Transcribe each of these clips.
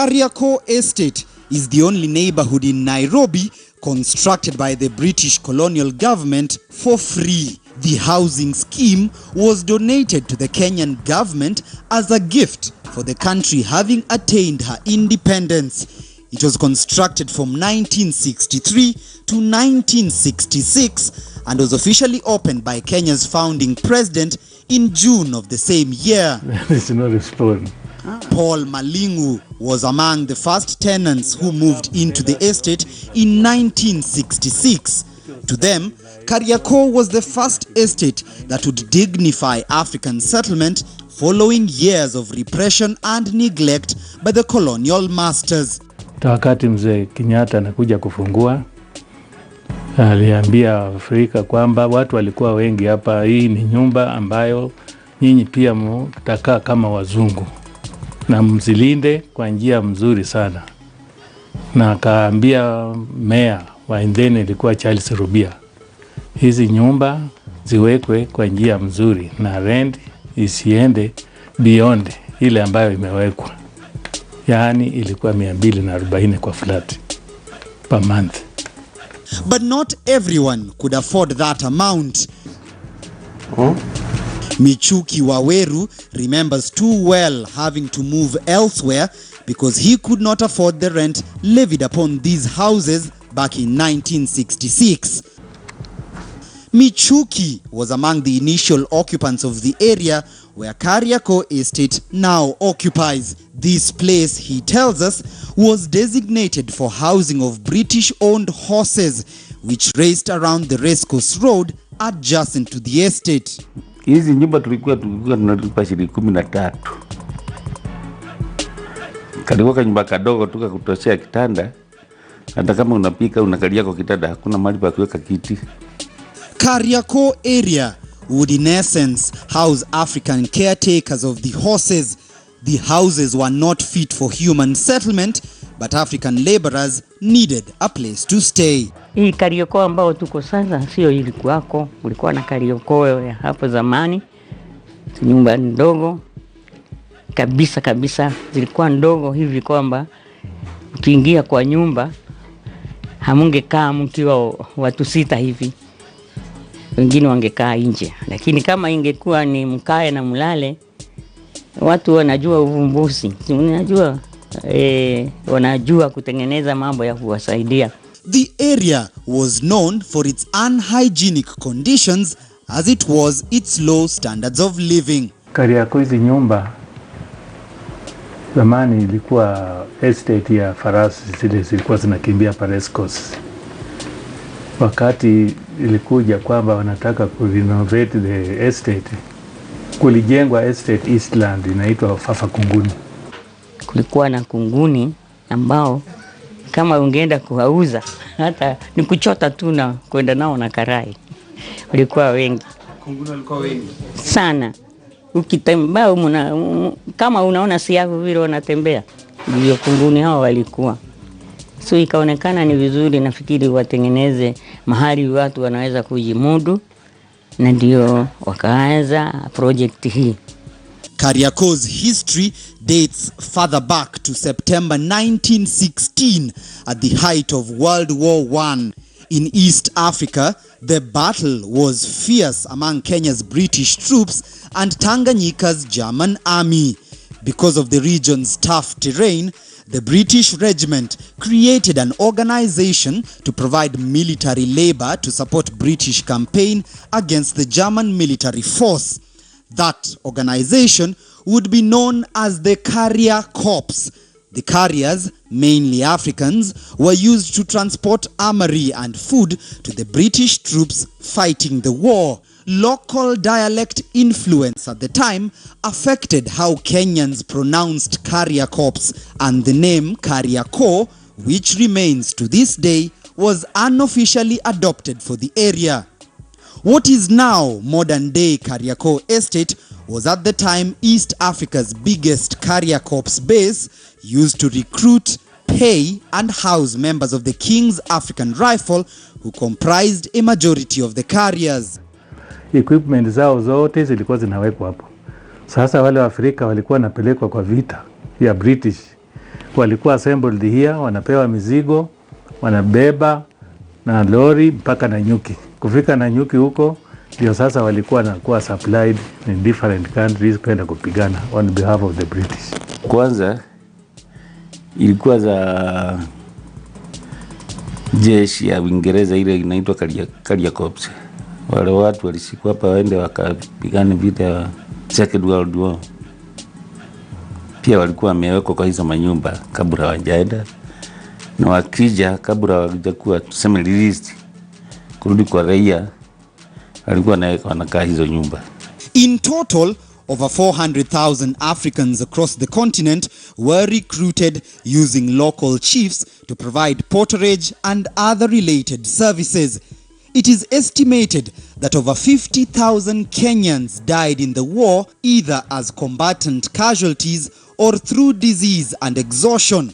Kariokor Estate is the only neighborhood in Nairobi constructed by the British colonial government for free. The housing scheme was donated to the Kenyan government as a gift for the country having attained her independence. It was constructed from 1963 to 1966 and was officially opened by Kenya's founding president in June of the same year. This is not respond. Paul Malingu was among the first tenants who moved into the estate in 1966. To them, Kariokor was the first estate that would dignify African settlement following years of repression and neglect by the colonial masters. Wakati mzee Kenyatta anakuja kufungua, aliambia Afrika kwamba watu walikuwa wengi hapa, hii ni nyumba ambayo nyinyi pia mtakaa kama wazungu na mzilinde kwa njia mzuri sana. Na akaambia mayor wa Indene ilikuwa Charles Rubia, hizi nyumba ziwekwe kwa njia mzuri na rent isiende beyond ile ambayo imewekwa. Yaani ilikuwa 240 kwa flat per month. But not everyone could afford that amount. MICHUKI WAWERU remembers too well having to move elsewhere because he could not afford the rent levied upon these houses back in 1966. MICHUKI was among the initial occupants of the area where Kariokor Estate now occupies. This place, he tells us, was designated for housing of British-owned horses, which raced around the racecourse road adjacent to the estate. Hizi nyumba tulikuwa tunalipa shilingi 13. Kalikuwa nyumba kadogo tuka kutoshea kitanda. Hata kama unapika unakalia kwa kitanda hakuna mahali pa kuweka kiti. Kariokor area would in essence house African caretakers of the horses. The houses were not fit for human settlement, but African laborers needed a place to stay. Hii Kariokor ambao tuko sasa sio ilikuwako, kulikuwa na Kariokor ya hapo zamani. Nyumba ndogo kabisa zilikuwa ndogo hivi kwamba ukiingia kwa nyumba hamungekaa mkiwa watu 6 hivi. Wengine wangekaa nje. Lakini kama ingekuwa ni mkae na mlale, watu wanajua uvumbuzi. Wanajua kutengeneza mambo ya kuwasaidia. The area was known for its unhygienic conditions as it was its low standards of living. Kariokor hizi nyumba zamani ilikuwa estate ya farasi, zilikuwa zinakimbia pa racecourse. Wakati ilikuja kwamba wanataka kurenovate the estate, kulijengwa estate Eastland inaitwa Fafa Kunguni. Kulikuwa na kunguni ambao kama ungeenda kuwauza hata ni kuchota tu na kwenda nao na karai. Walikuwa wengi. Kunguni walikuwa wengi sana. Ukitembea kama unaona si yako vile wanatembea. Ndio kunguni hao walikuwa. So ikaonekana ni vizuri, nafikiri watengeneze mahali watu wanaweza kujimudu, na ndio wakaanza project hii. Kariokor's history dates further back to September 1916 at the height of World War I. In East Africa, the battle was fierce among Kenya's British troops and Tanganyika's German army. Because of the region's tough terrain, the British regiment created an organization to provide military labor to support British campaign against the German military force. That organization would be known as the Carrier Corps. The carriers, mainly Africans, were used to transport armory and food to the British troops fighting the war. Local dialect influence at the time affected how Kenyans pronounced Carrier Corps, and the name Kariokor, which remains to this day, was unofficially adopted for the area. What is now modern-day Kariokor Estate was at the time East Africa's biggest Carrier Corps base, used to recruit, pay and house members of the King's African Rifle, who comprised a majority of the carriers. Equipment zao zote zilikuwa zinawekwa hapo. Sasa wale wa Afrika walikuwa napelekwa kwa vita ya British. walikuwa assembled here, wanapewa mizigo, wanabeba na lori mpaka Nanyuki. Kufika Nanyuki huko ndio sasa walikuwa nakuwa supplied in different countries kwenda kupigana on behalf of the British. Kwanza ilikuwa za jeshi ya Uingereza ile inaitwa Kariokor. Wale watu walishikwa hapa waende wakapigana vita ya Second World War. Pia walikuwa wamewekwa kwa hizo manyumba kabla hawajaenda, na wakija kabla hawajakuwa tuseme released kurudi kwa raia, walikuwa wanakaa hizo nyumba. In total, over 400,000 Africans across the continent were recruited using local chiefs to provide porterage and other related services. It is estimated that over 50,000 Kenyans died in the war either as combatant casualties or through disease and exhaustion.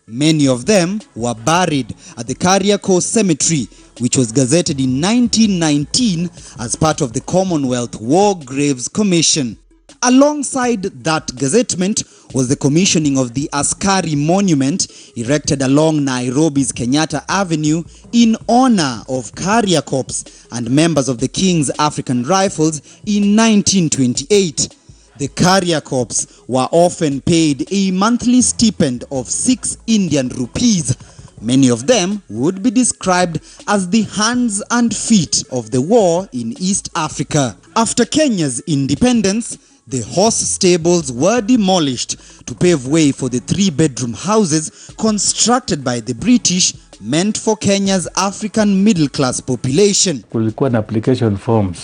Many of them were buried at the Kariokor cemetery, which was gazetted in 1919 as part of the Commonwealth War Graves Commission. Alongside that gazettement was the commissioning of the Askari Monument erected along Nairobi's Kenyatta Avenue in honor of Kariokors and members of the King's African Rifles in 1928. The Kariokors were often paid a monthly stipend of 6 Indian rupees. Many of them would be described as the hands and feet of the war in East Africa. After Kenya's independence, the horse stables were demolished to pave way for the 3-bedroom houses constructed by the British, meant for Kenya's African middle-class population. Kulikuwa na application forms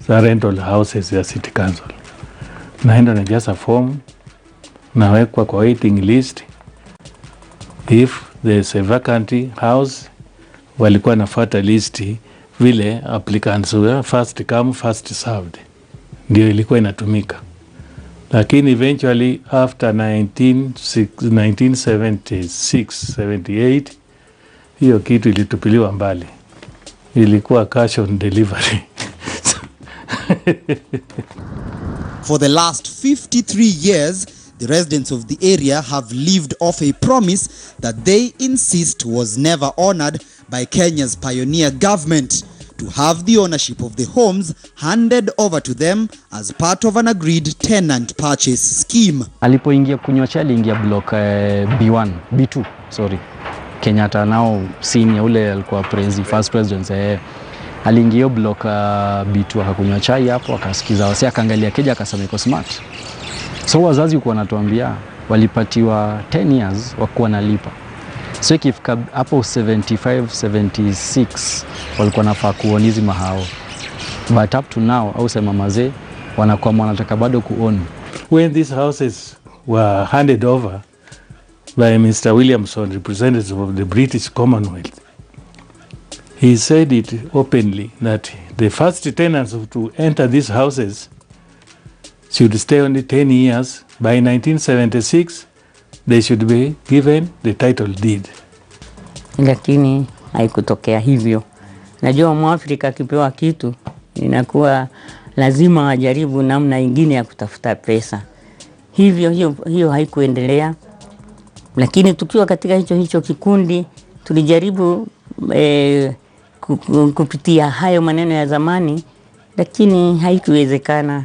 za rental houses ya City Council. Naenda najaza form, nawekwa kwa waiting list. If there's a vacant house, walikuwa nafuata listi vile applicants were first come first served. Ndio ilikuwa inatumika. Lakini eventually after 1976-78 hiyo kitu ilitupiliwa mbali. Ilikuwa cash on delivery. For the last 53 years, the residents of the area have lived off a promise that they insist was never honored by Kenya's pioneer government, to have the ownership of the homes handed over to them as part of an agreed tenant purchase scheme. Alipoingia kunywa chai aliingia block B1, B2, sorry. Kenyatta nao senior ule alikuwa first president, aliingia block B2 akakunywa chai hapo, akasikiza wasi, akaangalia keja akasema iko smart. So wazazi walikuwa wanatuambia walipatiwa 10 years wakuwa nalipa. So ikifika hapo 75, 76 walikuwa nafaa kuown hizi mahao. But up to now au sema mazee wanakuwa wanataka bado kuown. When these houses were handed over by Mr. Williamson, representative of the British Commonwealth, he said it openly that the first tenants to enter these houses should stay only 10 years. By 1976, they should be given the title deed. Lakini haikutokea hivyo. Najua Mwafrika akipewa kitu inakuwa lazima ajaribu namna nyingine ya kutafuta pesa. Hiyo haikuendelea. Lakini tukiwa katika hicho kikundi tulijaribu kupitia hayo maneno ya zamani, lakini haikuwezekana.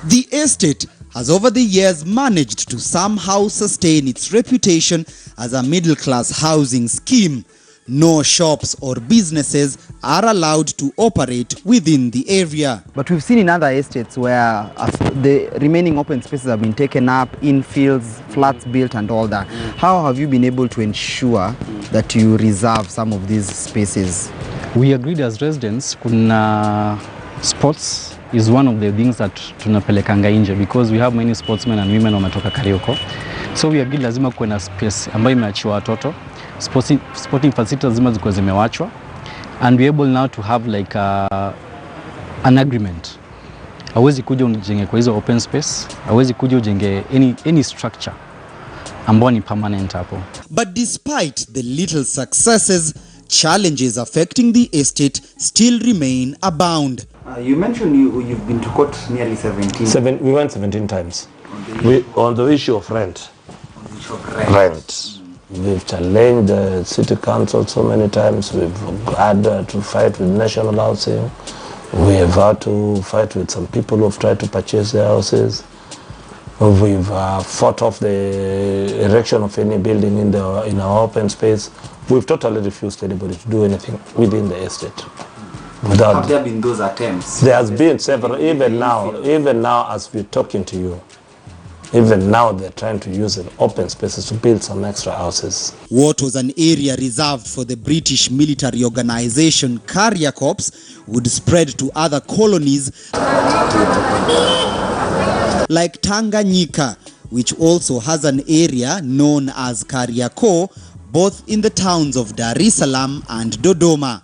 The estate has over the years managed to somehow sustain its reputation as a middle-class housing scheme. No shops or businesses are allowed to operate within the area. But we've seen in other estates where the remaining open spaces have been taken up, in fields, flats built and all that. How have you been able to ensure that you reserve some of these spaces? We agreed as residents, kuna sports is one of the things that tunapelekanga nje, because we have many sportsmen and women wametoka Kariokor. So we agreed lazima kuwe na space ambayo imeachiwa watoto. Sporting facilities lazima zikuwe zimewachwa, and we able now to have like an agreement. Hawezi kuja ujenge kwa hizo open space, hawezi kuja ujenge any structure ambayo ni permanent hapo. But despite the little successes, challenges affecting the estate still remain abound. You mentioned you've been to court nearly 17. We went 17 times on the issue of rent. which of rent. We've challenged the city council so many times. We've had to fight with national housing. We have had to fight with some people who have tried to purchase their houses. We've fought off the erection of any building in our open space. We've totally refused anybody to do anything within the estate. Have there been those attempts? There has been several, even now as we're talking to you. Even now they're trying to use the open spaces to build some extra houses. What was an area reserved for the British military organization Kariokor would spread to other colonies like Tanganyika, which also has an area known as Kariokor, both in the towns of Dar es Salaam and Dodoma.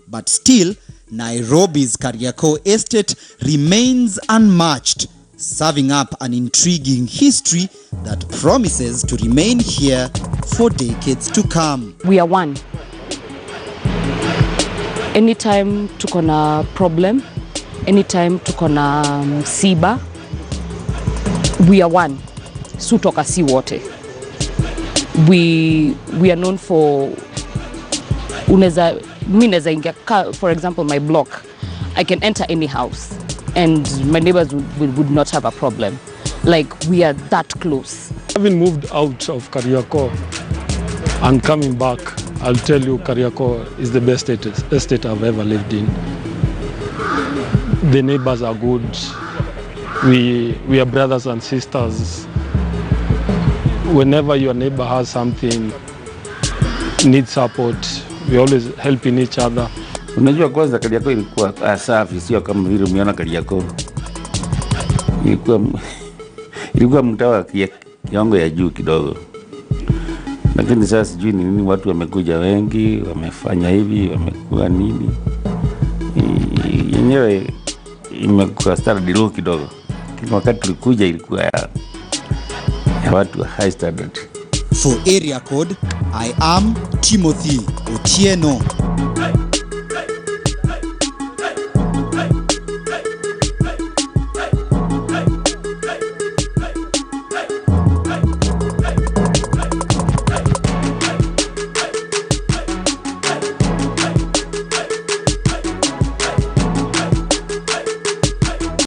But still, Nairobi's Kariokor estate remains unmatched, serving up an intriguing history that promises to remain here for decades to come. We are one. Anytime tuko na problem, anytime tuko na msiba, we are one. Sutoka si wote. We are known for for example, my block, I can enter any house and my neighbors would not have a problem. Like, we are that close. Having moved out of Kariokor and coming back, I'll tell you Kariokor is the best estate I've ever lived in. The neighbors are good. We are brothers and sisters. Whenever your neighbor has something, needs support, we always helping each other. Unajua kwanza Kariokor ilikuwa safi, sio kama vile umeona Kariokor. Ilikuwa mtaa kiwango ya juu kidogo. Lakini sasa sijui ni nini, watu wamekuja wengi, wamefanya hivi, wamekuwa nini. Yenyewe imekuwa standard low kidogo. Wakati tulikuja ilikuwa ya watu high standard. For Area Code, I am Timothy Otieno.